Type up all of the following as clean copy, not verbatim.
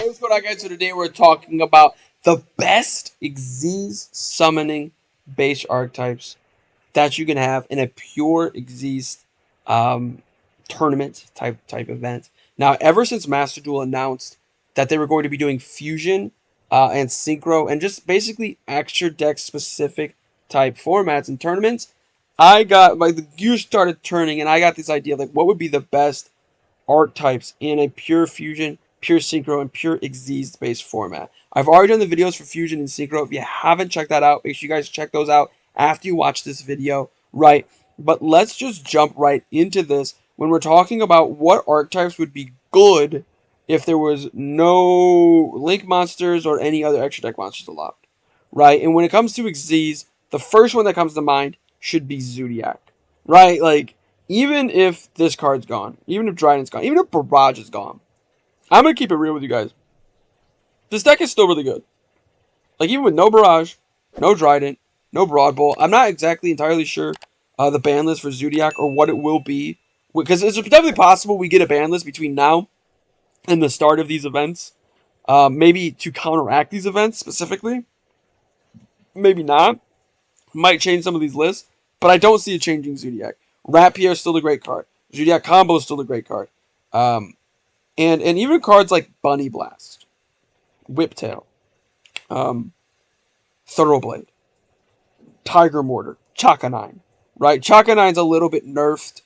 what's going on, guys? So today we're talking about the best Xyz summoning base archetypes that you can have in a pure Xyz um, tournament type event. Now, ever since Master Duel announced that they were going to be doing fusion and synchro and just basically extra deck specific type formats and tournaments, I got the gears started turning, and I got this idea like what would be the best archetypes in a pure fusion, pure synchro, and pure Xyz based format. I've already done the videos for fusion and synchro. If you haven't checked that out, make sure you guys check those out after you watch this video, right? But let's just jump right into this when we're talking about what archetypes would be good if there was no link monsters or any other extra deck monsters allowed, right? And when it comes to Xyz, the first one that comes to mind should be Zodiac, right? Like, even if this card's gone, even if Dryden's gone, even if Barrage is gone, I'm going to keep it real with you guys. This deck is still really good. Like, even with no Barrage, no Dryden, no Broad Bowl, I'm not exactly entirely sure the ban list for Zodiac or what it will be. Because it's definitely possible we get a ban list between now and the start of these events. Maybe to counteract these events specifically. Maybe not. Might change some of these lists. But I don't see it changing Zodiac. Rapier is still a great card. Zodiac Combo is still a great card. And even cards like Bunny Blast, Whiptail, Thoroughblade, Tiger Mortar, Chaka 9, right? Chaka 9's a little bit nerfed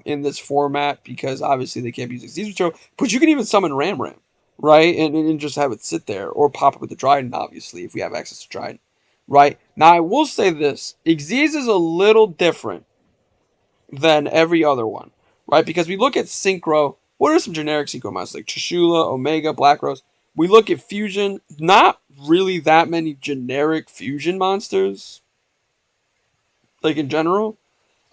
in this format because obviously they can't use Xyz material, but you can even summon Ram Ram, right? And just have it sit there or pop it with the Dryden, obviously, if we have access to Dryden, right? Now, I will say this. Xyz is a little different than every other one, right? Because we look at Synchro. What are some generic Synchro monsters like Trishula, Omega, Black Rose? We look at Fusion. Not really that many generic Fusion monsters, like in general.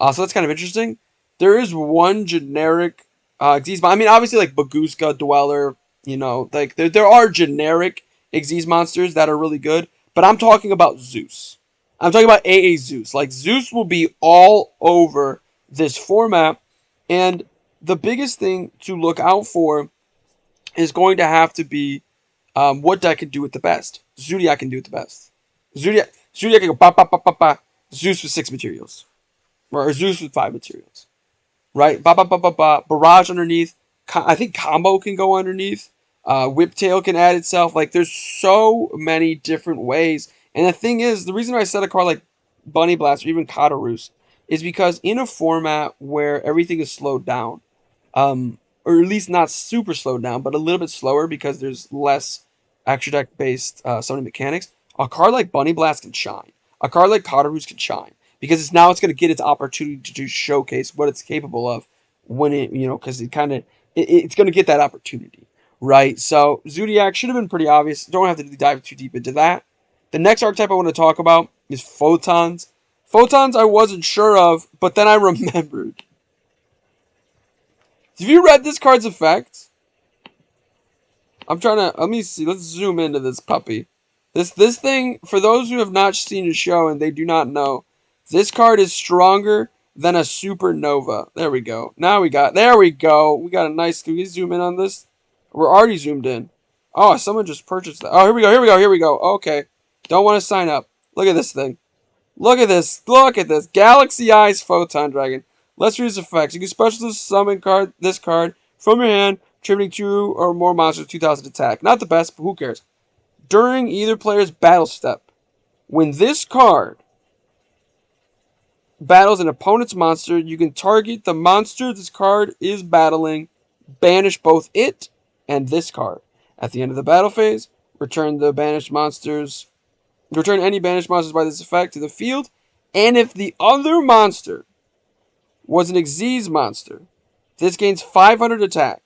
So that's kind of interesting. There is one generic Xyz. I mean, obviously, like Baguska, Dweller. You know, like there are generic Xyz monsters that are really good. But I'm talking about Zeus. I'm talking about AA Zeus. Like Zeus will be all over this format, and the biggest thing to look out for is going to have to be what deck can do it the best. Zodiac can do it the best. Zodiac can go ba ba ba ba ba. Zeus with 6 materials, or Zeus with 5 materials, right? Ba ba ba ba ba. Barrage underneath. I think Combo can go underneath. Whiptail can add itself. Like there's so many different ways. And the thing is, the reason I said a card like Bunny Blast or even Katarus is because in a format where everything is slowed down, or at least not super slowed down, but a little bit slower because there's less extra deck based summoning mechanics, a card like Bunny Blast can shine. A card like Katarus can shine because it's going to get its opportunity to showcase what it's capable of when it, because it's going to get that opportunity, right? So Zodiac should have been pretty obvious. Don't have to dive too deep into that. The next archetype I want to talk about is Photons. Photons I wasn't sure of, but then I remembered. Have you read this card's effect? I'm trying to, let me see, let's zoom into this puppy. This thing, for those who have not seen the show and they do not know, this card is stronger than a supernova. There we go. There we go. We got a nice, can we zoom in on this? We're already zoomed in. Oh, someone just purchased that. Oh, here we go. Okay. Don't want to sign up. Look at this thing. Look at this. Galaxy Eyes Photon Dragon. Let's read its effects. You can special summon this card from your hand, contributing 2 or more monsters 2,000 attack. Not the best, but who cares? During either player's battle step, when this card battles an opponent's monster, you can target the monster this card is battling, banish both it and this card. At the end of the battle phase, return any banished monsters by this effect to the field, and if the other monster was an Xyz monster, this gains 500 attack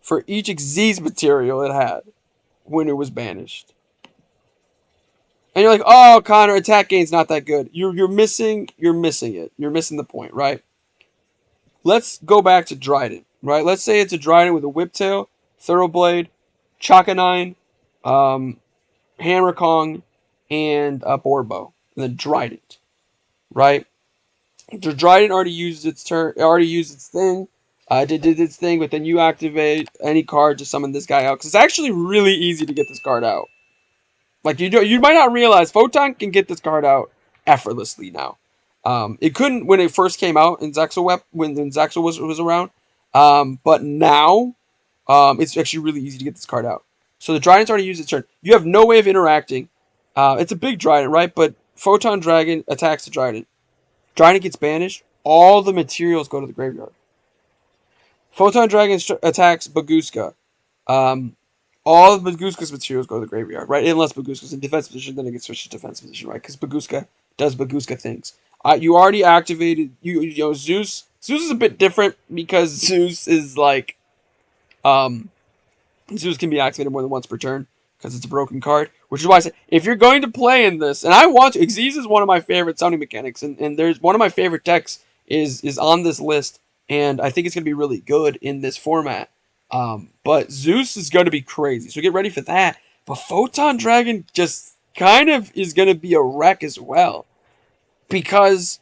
for each Xyz material it had when it was banished. And you're like, oh, Connor, attack gain's not that good. You're missing it. You're missing the point, right? Let's go back to Dryden, right? Let's say it's a Dryden with a Whiptail, Thoroughblade, Chaka 9, Hammer Kong, and a Borbo. And then Dryden, right? The Dryden already used its thing. Did its thing, but then you activate any card to summon this guy out. Because it's actually really easy to get this card out. Like, you might not realize Photon can get this card out effortlessly now. It couldn't when it first came out in Zexal when Zexal was around. But now, it's actually really easy to get this card out. So the Dryden's already used its turn. You have no way of interacting. It's a big Dryden, right? But Photon Dragon attacks the Dryden. Dryden gets banished. All the materials go to the graveyard. Photon Dragon attacks Baguska. Um, all of Baguska's materials go to the graveyard, right? Unless Baguska's in defense position, then it gets switched to defense position, right? Because Baguska does Baguska things. You already activated. You know Zeus. Zeus is a bit different because Zeus is like, Zeus can be activated more than once per turn because it's a broken card. Which is why I said if you're going to play in this, and I want to, Exes is one of my favorite sounding mechanics, and there's one of my favorite decks is on this list, and I think it's gonna be really good in this format. But Zeus is going to be crazy, so get ready for that. But Photon Dragon just kind of is going to be a wreck as well. Because,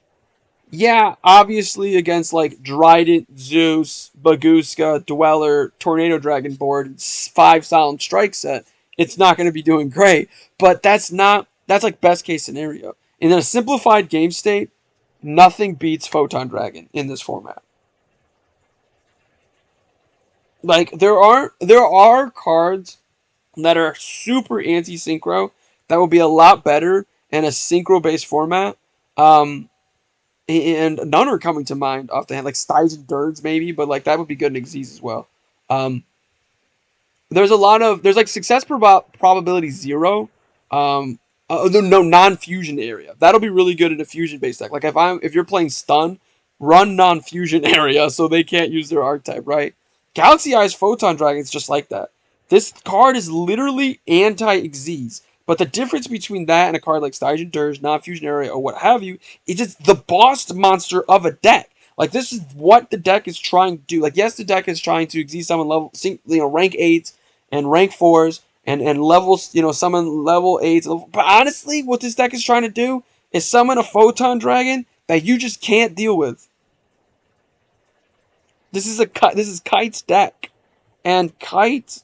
yeah, obviously against like Dryden, Zeus, Baguska, Dweller, Tornado Dragon board, 5 Solemn Strike set, it's not going to be doing great. But that's like best case scenario. In a simplified game state, nothing beats Photon Dragon in this format. Like there are cards that are super anti-synchro that will be a lot better in a synchro-based format. And none are coming to mind off the hand, like Stygian Dirge maybe, but like that would be good in Xyz as well. Um, there's like success probability 0. No non-fusion area. That'll be really good in a fusion-based deck. Like if you're playing stun, run non-fusion area so they can't use their archetype, right? Galaxy Eyes Photon Dragon's just like that. This card is literally anti-Xyz. But the difference between that and a card like Stygian Dirge, non-fusion area, or what have you, is it's the boss monster of a deck. Like this is what the deck is trying to do. Like yes, the deck is trying to Xyz summon rank 8s and rank 4s and levels, summon level 8s. But honestly, what this deck is trying to do is summon a Photon Dragon that you just can't deal with. This is Kite's deck, and Kite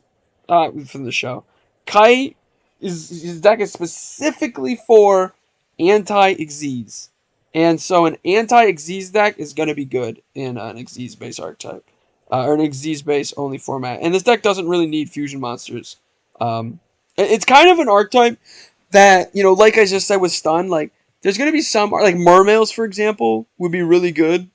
from the show, Kite his deck is specifically for anti-Xyz, and so an anti-Xyz deck is going to be good in an Xyz base archetype, or an Xyz base only format. And this deck doesn't really need fusion monsters. It's kind of an archetype that like I just said with stun, like there's going to be some like Mermails, for example, would be really good.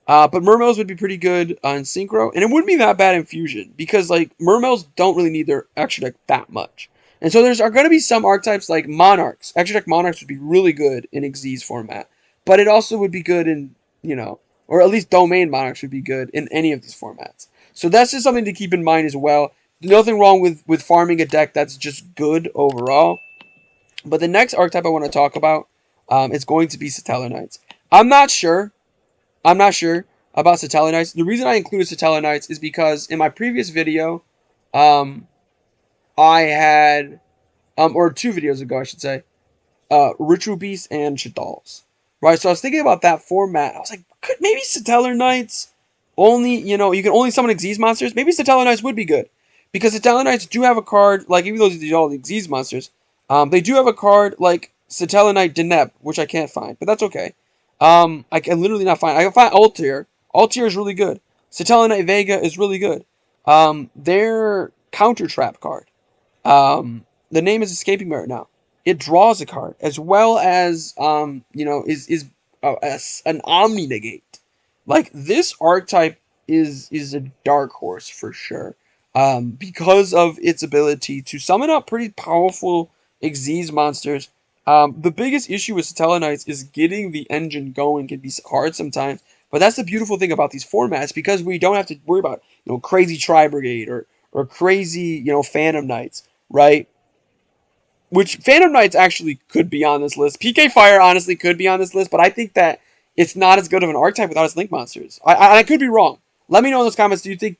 But Mermails would be pretty good on Synchro, and it wouldn't be that bad in Fusion, because like Mermails don't really need their extra deck that much. And so are going to be some archetypes like Monarchs. Extra deck Monarchs would be really good in Xyz format, but it also would be good in, or at least Domain Monarchs would be good in any of these formats. So that's just something to keep in mind as well. Nothing wrong with farming a deck that's just good overall. But the next archetype I want to talk about is going to be Satellar Knights. I'm not sure about Satellar Knights. The reason I included Satellar Knights is because in my previous video, I had, or 2 videos ago, I should say, Ritual Beasts and Shadals. Right, so I was thinking about that format. I was like, could maybe Satellar Knights only, you can only summon Xyz monsters? Maybe Satellar Knights would be good. Because Satellar Knights do have a card, like, even though these are all the Xyz monsters, they do have a card like Satellar Knight Deneb, which I can't find, but that's okay. I can literally not find. I can find Altair. Altair is really good. Satellar Knight Vega is really good. Their Counter Trap card. The name is escaping me right now. It draws a card as well as is an Omni Negate. Like this archetype is a dark horse for sure. Because of its ability to summon up pretty powerful Xyz monsters. The biggest issue with Satellar Knights is getting the engine going can be hard sometimes. But that's the beautiful thing about these formats, because we don't have to worry about crazy Tri Brigade or crazy Phantom Knights, right? Which Phantom Knights actually could be on this list. PK Fire honestly could be on this list, but I think that it's not as good of an archetype without its Link monsters. I could be wrong. Let me know in those comments. Do you think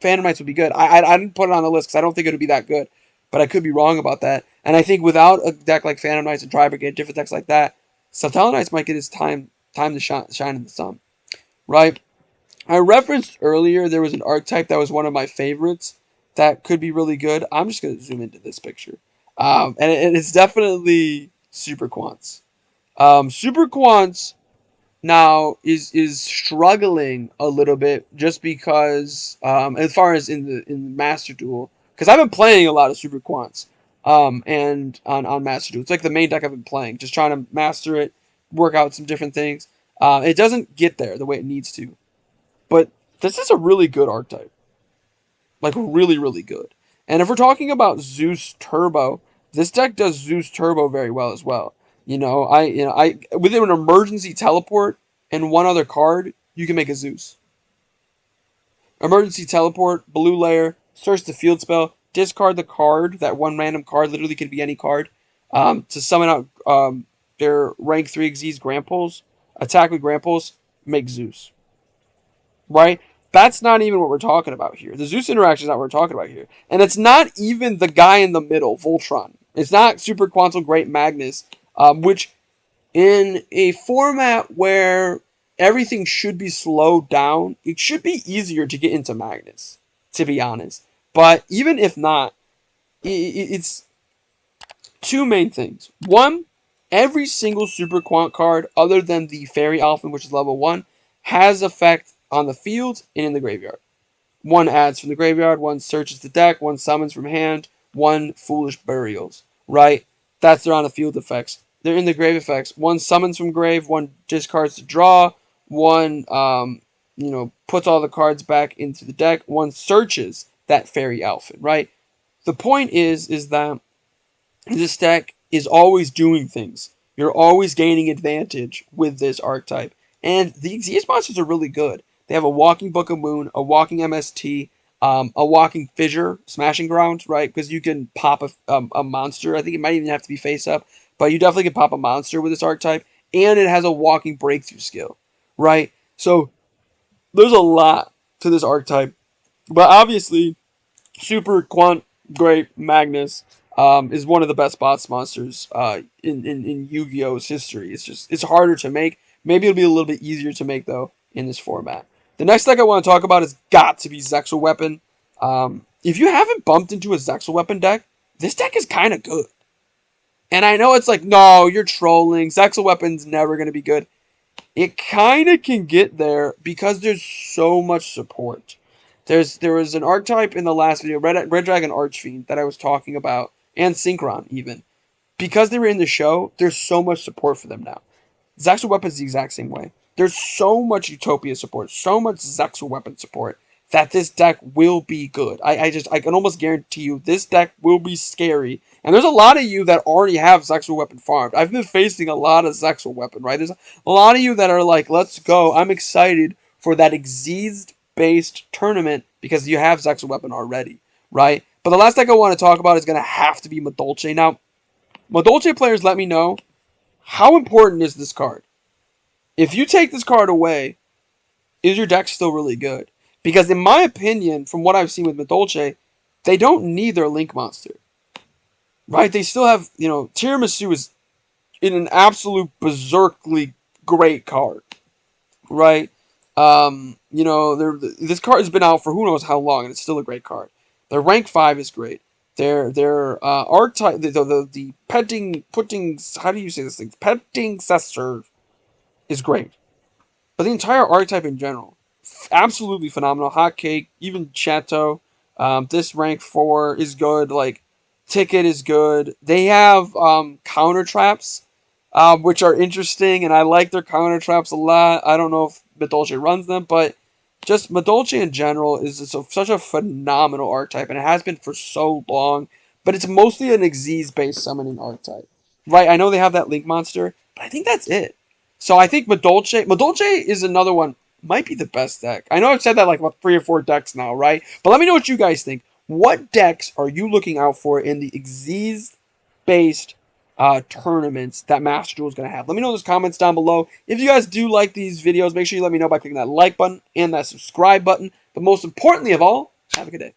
Phantom Knights would be good? I didn't put it on the list because I don't think it would be that good, but I could be wrong about that. And I think without a deck like Phantom Knights and Tri Brigade, different decks like that, Satellar Knights might get its time to shine in the sun, right? I referenced earlier there was an archetype that was one of my favorites that could be really good. I'm just going to zoom into this picture. And it's definitely Super Quants. Super Quants now is struggling a little bit just because as far as in the Master Duel, because I've been playing a lot of Super Quants and on Master Duel. It's like the main deck I've been playing, just trying to master it, work out some different things. It doesn't get there the way it needs to, but this is a really good archetype, like really really good. And if we're talking about Zeus Turbo, this deck does Zeus Turbo very well as well. I with an emergency teleport and one other card, you can make a Zeus. Emergency teleport, blue layer, search the field spell, discard the card. That one random card literally could be any card. To summon out their rank 3 Xyz Gramples, attack with Gramples, make Zeus. Right? That's not even what we're talking about here. The Zeus interaction is not what we're talking about here. And it's not even the guy in the middle, Voltron. It's not Super Quantum Great Magnus, which in a format where everything should be slowed down, it should be easier to get into Magnus, to be honest. But even if not, it's two main things. One, every single Super Quant card, other than the Fairy Alpha, which is level 1, has effect on the field and in the graveyard. One adds from the graveyard, one searches the deck, one summons from hand, one Foolish Burials. Right? That's their on the field effects. They're in the grave effects. One summons from grave, one discards to draw, one puts all the cards back into the deck, one searches that Fairy Alpha. Right? The point is that this deck is always doing things. You're always gaining advantage with this archetype. And the Xyz monsters are really good. They have a walking Book of Moon, a walking MST, a walking Fissure, Smashing Ground, right? Because you can pop a monster. I think it might even have to be face up. But you definitely can pop a monster with this archetype. And it has a walking Breakthrough skill, right? So there's a lot to this archetype. But obviously, Super Quant Great Magnus is one of the best boss monsters in Yu-Gi-Oh's history. It's harder to make. Maybe it'll be a little bit easier to make though in this format. The next deck I want to talk about has got to be Zexal Weapon. If you haven't bumped into a Zexal Weapon deck, this deck is kind of good. And I know it's like, no, you're trolling. Zexal Weapon's never going to be good. It kind of can get there because there's so much support. There was an archetype in the last video, Red Dragon Archfiend, that I was talking about, and Synchron even. Because they were in the show, there's so much support for them now. Zexal Weapon's the exact same way. There's so much Utopia support, so much Zexal Weapon support, that this deck will be good. I can almost guarantee you this deck will be scary. And there's a lot of you that already have Zexal Weapon farmed. I've been facing a lot of Zexal Weapon, right? There's a lot of you that are like, let's go. I'm excited for that Xyz-based tournament because you have Zexal Weapon already, right? But the last deck I want to talk about is going to have to be Madolche. Now, Madolche players, let me know, how important is this card? If you take this card away, is your deck still really good? Because in my opinion, from what I've seen with Madolche, they don't need their Link monster. Right? They still have, Tiramisu is in an absolute berserkly great card. Right? This card has been out for who knows how long, and it's still a great card. Their rank 5 is great. Their archetype, the putting, how do you say this thing? Petting Cessor is great. But the entire archetype in general, absolutely phenomenal. Hot cake, even Chateau. This rank 4 is good. Like, Ticket is good. They have counter traps, which are interesting, and I like their counter traps a lot. I don't know if Madolche runs them, but just Madolche in general is such a phenomenal archetype, and it has been for so long. But it's mostly an Xyz-based summoning archetype. Right, I know they have that Link monster, but I think that's it. So I think Madolche is another one, might be the best deck. I know I've said that like about 3 or 4 decks now, right? But let me know what you guys think. What decks are you looking out for in the Xyz-based tournaments that Master Duel is going to have? Let me know in those comments down below. If you guys do like these videos, make sure you let me know by clicking that like button and that subscribe button. But most importantly of all, have a good day.